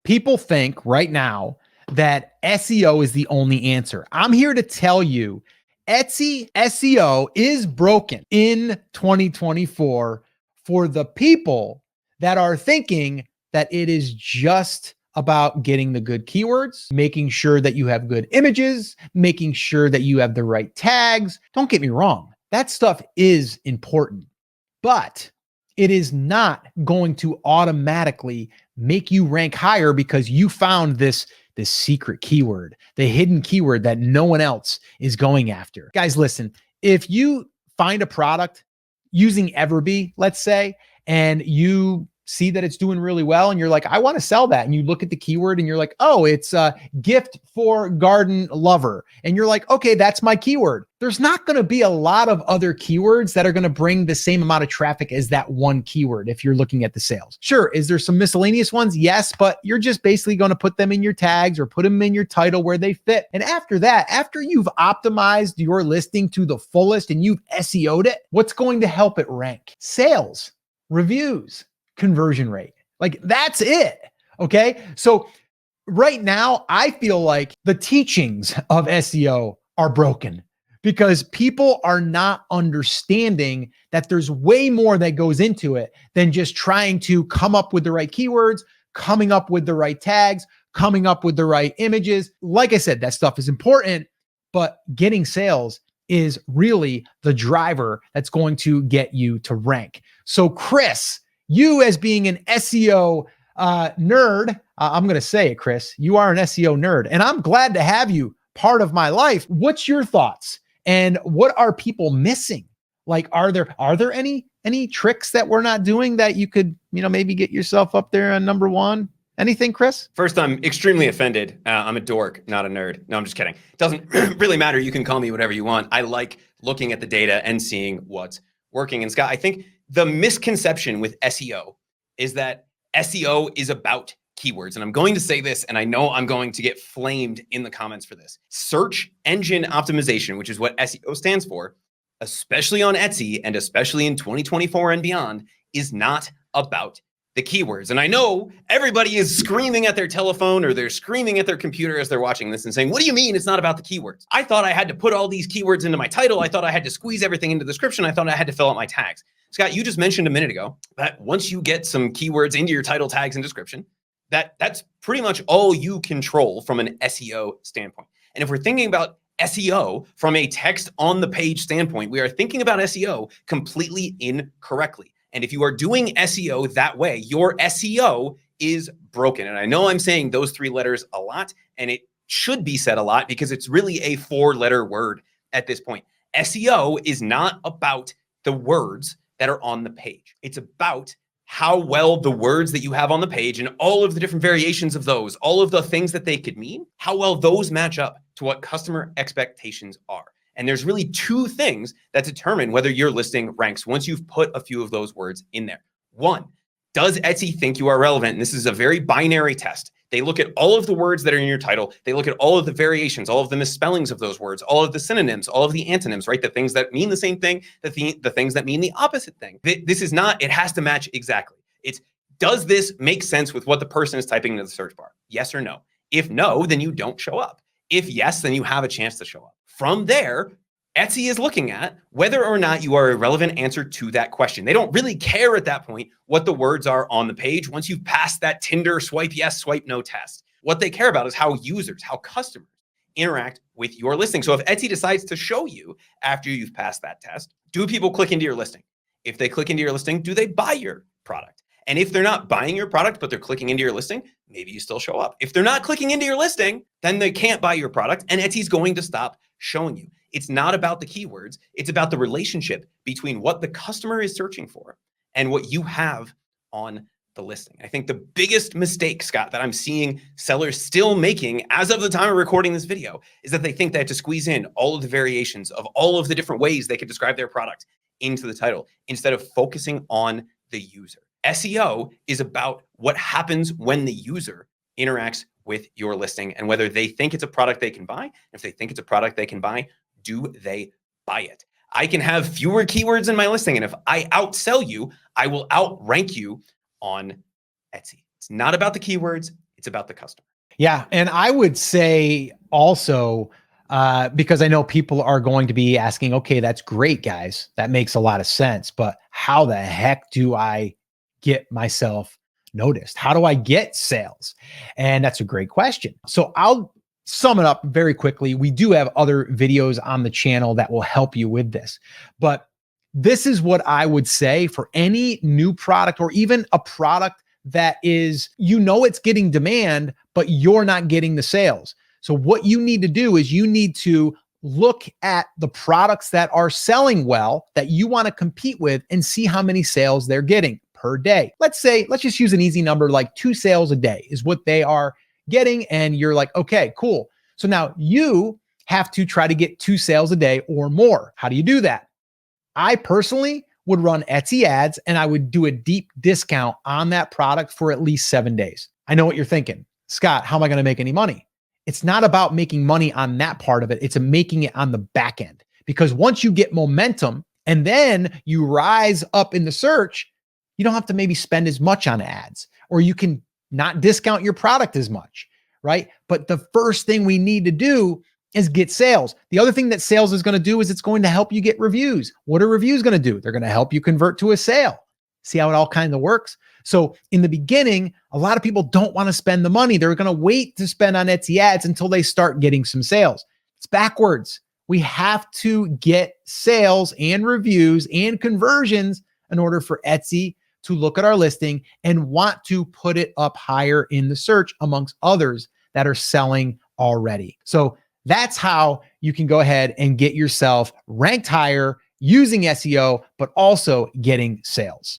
People think right now that SEO is the only answer. I'm here to tell you Etsy SEO is broken in 2024 for the people that are thinking that it is just about getting the good keywords, making sure that you have good images, making sure that you have the right tags. Don't get me wrong, that stuff is important, but it is not going to automatically make you rank higher because you found this secret keyword, the hidden keyword that no one else is going after. Guys, listen, if you find a product using Everbee, let's say, and you see that it's doing really well and you're like, I want to sell that. And you look at the keyword and you're like, oh, it's a gift for garden lover. And you're like, okay, that's my keyword. There's not going to be a lot of other keywords that are going to bring the same amount of traffic as that one keyword if you're looking at the sales. Sure, is there some miscellaneous ones? Yes, but you're just basically going to put them in your tags or put them in your title where they fit. And after that, after you've optimized your listing to the fullest and you've SEO'd it, what's going to help it rank? Sales, reviews, conversion rate. Like that's it. Okay. So right now I feel like the teachings of SEO are broken because people are not understanding that there's way more that goes into it than just trying to come up with the right keywords, coming up with the right tags, coming up with the right images. Like I said, that stuff is important, but getting sales is really the driver that's going to get you to rank. So Chris, you as being an SEO nerd, I'm going to say it, Chris, you are an SEO nerd, and I'm glad to have you part of my life. What's your thoughts? And what are people missing? Like, are there any tricks that we're not doing that you could, maybe get yourself up there on number one? Anything, Chris? First, I'm extremely offended. I'm a dork, not a nerd. No, I'm just kidding. It doesn't really matter. You can call me whatever you want. I like looking at the data and seeing what's working. And Scott, I think the misconception with SEO is that SEO is about keywords. And I'm going to say this, and I know I'm going to get flamed in the comments for this. Search engine optimization, which is what SEO stands for, especially on Etsy and especially in 2024 and beyond, is not about the keywords. And I know everybody is screaming at their telephone or they're screaming at their computer as they're watching this and saying, what do you mean it's not about the keywords? I thought I had to put all these keywords into my title. I thought I had to squeeze everything into the description. I thought I had to fill out my tags. Scott, you just mentioned a minute ago that once you get some keywords into your title, tags, and description, that's pretty much all you control from an SEO standpoint. And if we're thinking about SEO from a text on the page standpoint, we are thinking about SEO completely incorrectly. And if you are doing SEO that way, your SEO is broken. And I know I'm saying those three letters a lot, and it should be said a lot because it's really a four-letter word at this point. SEO is not about the words that are on the page. It's about how well the words that you have on the page and all of the different variations of those, all of the things that they could mean, how well those match up to what customer expectations are. And there's really two things that determine whether your listing ranks once you've put a few of those words in there. One, does Etsy think you are relevant? And this is a very binary test. They look at all of the words that are in your title. They look at all of the variations, all of the misspellings of those words, all of the synonyms, all of the antonyms, right? The things that mean the same thing, the things that mean the opposite thing. This is not, it has to match exactly. It's, does this make sense with what the person is typing into the search bar? Yes or no? If no, then you don't show up. If yes, then you have a chance to show up. From there, Etsy is looking at whether or not you are a relevant answer to that question. They don't really care at that point what the words are on the page once you've passed that Tinder swipe yes, swipe no test. What they care about is how users, how customers interact with your listing. So if Etsy decides to show you after you've passed that test, do people click into your listing? If they click into your listing, do they buy your product? And if they're not buying your product, but they're clicking into your listing, maybe you still show up. If they're not clicking into your listing, then they can't buy your product and Etsy's going to stop showing you. It's not about the keywords. It's about the relationship between what the customer is searching for and what you have on the listing. I think the biggest mistake, Scott, that I'm seeing sellers still making as of the time of recording this video is that they think they have to squeeze in all of the variations of all of the different ways they could describe their product into the title instead of focusing on the user. SEO is about what happens when the user interacts with your listing and whether they think it's a product they can buy. If they think it's a product they can buy, do they buy it? I can have fewer keywords in my listing, and if I outsell you, I will outrank you on Etsy. It's not about the keywords. It's about the customer. Yeah. And I would say also, because I know people are going to be asking, okay, that's great, guys. That makes a lot of sense. But how the heck do I get myself noticed? How do I get sales? And that's a great question. So I'll sum it up very quickly. We do have other videos on the channel that will help you with this. But this is what I would say for any new product or even a product that is, it's getting demand, but you're not getting the sales. So what you need to do is you need to look at the products that are selling well that you want to compete with and see how many sales they're getting per day. Let's just use an easy number, like 2 sales a day is what they are getting. And you're like, okay, cool. So now you have to try to get 2 sales a day or more. How do you do that? I personally would run Etsy ads and I would do a deep discount on that product for at least 7 days. I know what you're thinking. Scott, how am I going to make any money? It's not about making money on that part of it. It's making it on the back end. Because once you get momentum and then you rise up in the search, you don't have to maybe spend as much on ads, or you can not discount your product as much, right? But the first thing we need to do is get sales. The other thing that sales is going to do is it's going to help you get reviews. What are reviews going to do? They're going to help you convert to a sale. See how it all kind of works? So in the beginning, a lot of people don't want to spend the money. They're going to wait to spend on Etsy ads until they start getting some sales. It's backwards. We have to get sales and reviews and conversions in order for Etsy to look at our listing and want to put it up higher in the search amongst others that are selling already. So that's how you can go ahead and get yourself ranked higher using SEO, but also getting sales.